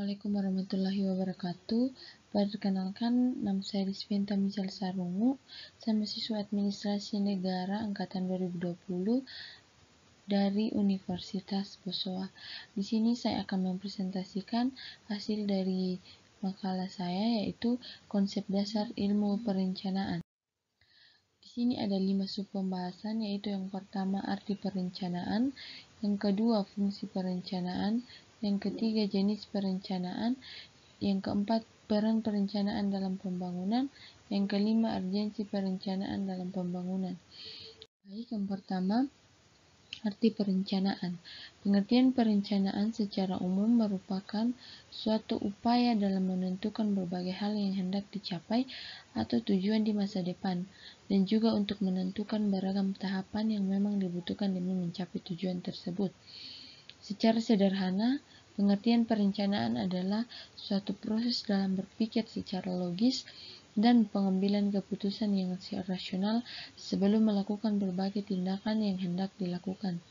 Assalamualaikum warahmatullahi wabarakatuh. Perkenalkan, nama saya Rizvianta Misal Sarungu. Saya mahasiswa Administrasi Negara Angkatan 2020 dari Universitas Bosowa. Di sini saya akan mempresentasikan hasil dari makalah saya, yaitu konsep dasar ilmu perencanaan. Di sini ada 5 sub pembahasan, yaitu yang pertama arti perencanaan, yang kedua fungsi perencanaan, yang ketiga jenis perencanaan, yang keempat peran perencanaan dalam pembangunan, yang kelima urgensi perencanaan dalam pembangunan. Baik, yang pertama arti perencanaan. Pengertian perencanaan secara umum merupakan suatu upaya dalam menentukan berbagai hal yang hendak dicapai atau tujuan di masa depan, dan juga untuk menentukan beragam tahapan yang memang dibutuhkan demi mencapai tujuan tersebut. Secara sederhana, pengertian perencanaan adalah suatu proses dalam berpikir secara logis dan pengambilan keputusan yang rasional sebelum melakukan berbagai tindakan yang hendak dilakukan.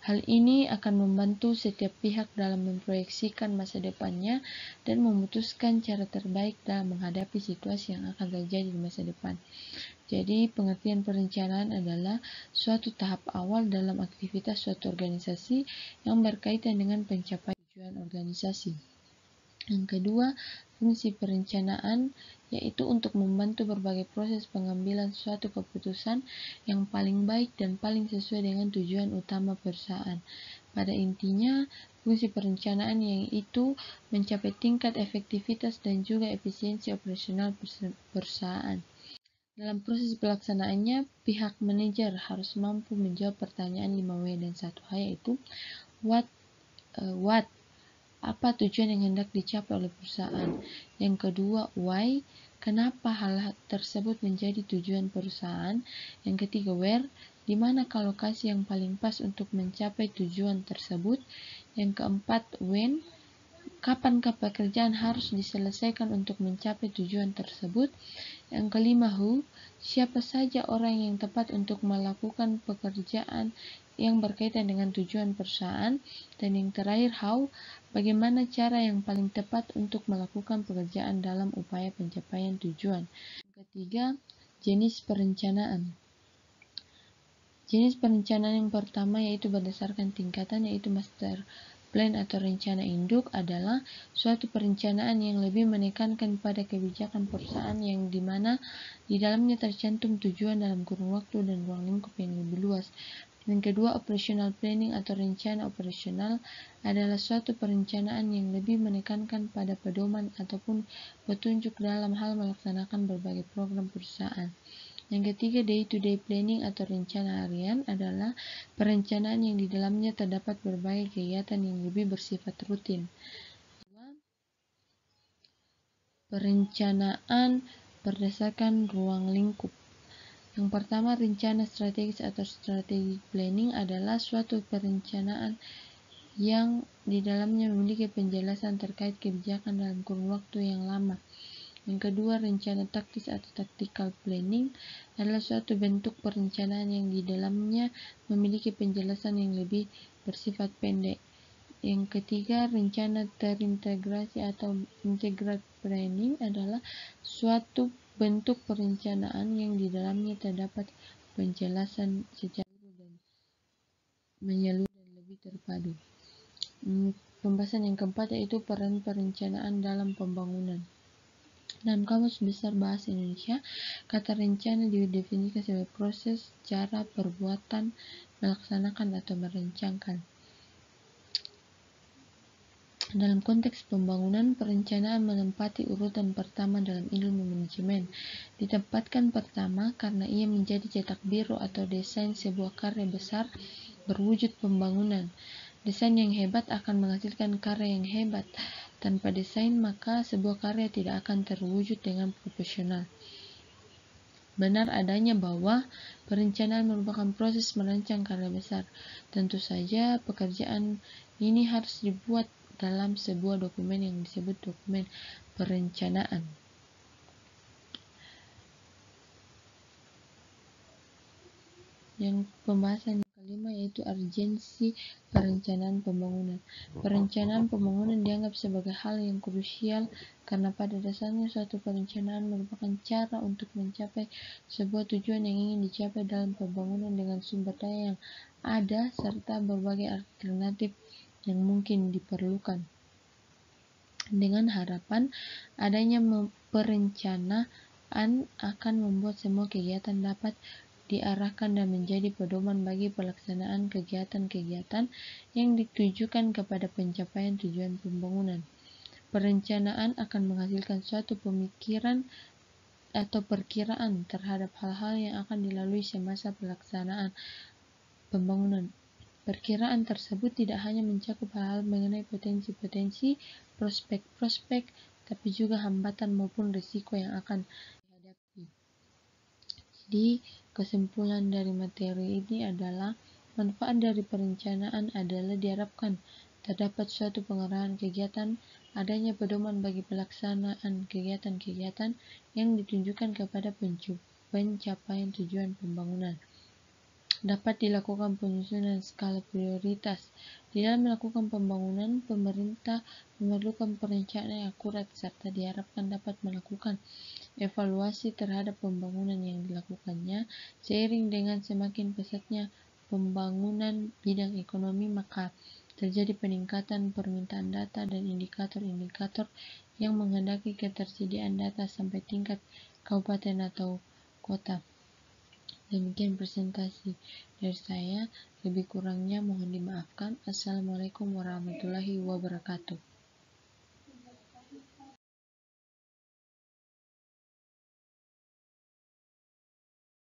Hal ini akan membantu setiap pihak dalam memproyeksikan masa depannya dan memutuskan cara terbaik dalam menghadapi situasi yang akan terjadi di masa depan. Jadi, pengertian perencanaan adalah suatu tahap awal dalam aktivitas suatu organisasi yang berkaitan dengan pencapaian tujuan organisasi. Yang kedua, fungsi perencanaan yaitu untuk membantu berbagai proses pengambilan suatu keputusan yang paling baik dan paling sesuai dengan tujuan utama perusahaan. Pada intinya, fungsi perencanaan yaitu mencapai tingkat efektivitas dan juga efisiensi operasional perusahaan. Dalam proses pelaksanaannya, pihak manajer harus mampu menjawab pertanyaan 5W dan 1H, yaitu what, apa tujuan yang hendak dicapai oleh perusahaan. Yang kedua, why, kenapa hal tersebut menjadi tujuan perusahaan. Yang ketiga, where, di manakah lokasi yang paling pas untuk mencapai tujuan tersebut. Yang keempat, when, kapankah pekerjaan harus diselesaikan untuk mencapai tujuan tersebut. Yang kelima, who, siapa saja orang yang tepat untuk melakukan pekerjaan yang berkaitan dengan tujuan perusahaan. Dan yang terakhir, how, bagaimana cara yang paling tepat untuk melakukan pekerjaan dalam upaya pencapaian tujuan. Yang ketiga, jenis perencanaan. Jenis perencanaan yang pertama yaitu berdasarkan tingkatan, yaitu master plan atau rencana induk adalah suatu perencanaan yang lebih menekankan pada kebijakan perusahaan yang dimana di dalamnya tercantum tujuan dalam kurun waktu dan ruang lingkup yang lebih luas. Yang kedua, operational planning atau rencana operasional adalah suatu perencanaan yang lebih menekankan pada pedoman ataupun petunjuk dalam hal melaksanakan berbagai program perusahaan. Yang ketiga, day-to-day planning atau rencana harian adalah perencanaan yang di dalamnya terdapat berbagai kegiatan yang lebih bersifat rutin. Perencanaan berdasarkan ruang lingkup. Yang pertama, rencana strategis atau strategic planning adalah suatu perencanaan yang di dalamnya memiliki penjelasan terkait kebijakan dalam kurun waktu yang lama. Yang kedua, rencana taktis atau tactical planning adalah suatu bentuk perencanaan yang di dalamnya memiliki penjelasan yang lebih bersifat pendek. Yang ketiga, rencana terintegrasi atau integrated planning adalah suatu bentuk perencanaan yang di dalamnya terdapat penjelasan secara dan menyeluruh dan lebih terpadu. Pembahasan yang keempat yaitu peran perencanaan dalam pembangunan. Dalam Kamus Besar Bahasa Indonesia, kata rencana didefinisikan sebagai proses, cara, perbuatan, melaksanakan atau merencanakan. Dalam konteks pembangunan, perencanaan menempati urutan pertama dalam ilmu manajemen. Ditempatkan pertama karena ia menjadi cetak biru atau desain sebuah karya besar berwujud pembangunan. Desain yang hebat akan menghasilkan karya yang hebat. Tanpa desain, maka sebuah karya tidak akan terwujud dengan profesional. Benar adanya bahwa perencanaan merupakan proses merancang karya besar. Tentu saja pekerjaan ini harus dibuat dalam sebuah dokumen yang disebut dokumen perencanaan. Yang pembahasan yang kelima yaitu urgensi perencanaan pembangunan. Perencanaan pembangunan dianggap sebagai hal yang krusial karena pada dasarnya suatu perencanaan merupakan cara untuk mencapai sebuah tujuan yang ingin dicapai dalam pembangunan dengan sumber daya yang ada serta berbagai alternatif yang mungkin diperlukan. Dengan harapan adanya perencanaan akan membuat semua kegiatan dapat diarahkan dan menjadi pedoman bagi pelaksanaan kegiatan-kegiatan yang ditujukan kepada pencapaian tujuan pembangunan. Perencanaan akan menghasilkan suatu pemikiran atau perkiraan terhadap hal-hal yang akan dilalui semasa pelaksanaan pembangunan. Perkiraan tersebut tidak hanya mencakup hal-hal mengenai potensi-potensi, prospek-prospek, tapi juga hambatan maupun risiko yang akan dihadapi. Jadi, kesimpulan dari materi ini adalah manfaat dari perencanaan adalah diharapkan terdapat suatu pengarahan kegiatan, adanya pedoman bagi pelaksanaan kegiatan-kegiatan yang ditunjukkan kepada pencapaian tujuan pembangunan. Dapat dilakukan penyusunan skala prioritas. Di dalam melakukan pembangunan, pemerintah memerlukan perencanaan yang akurat serta diharapkan dapat melakukan evaluasi terhadap pembangunan yang dilakukannya. Seiring dengan semakin pesatnya pembangunan bidang ekonomi, maka terjadi peningkatan permintaan data dan indikator-indikator yang menghendaki ketersediaan data sampai tingkat kabupaten atau kota. Demikian presentasi dari saya, lebih kurangnya mohon dimaafkan. Assalamualaikum warahmatullahi wabarakatuh.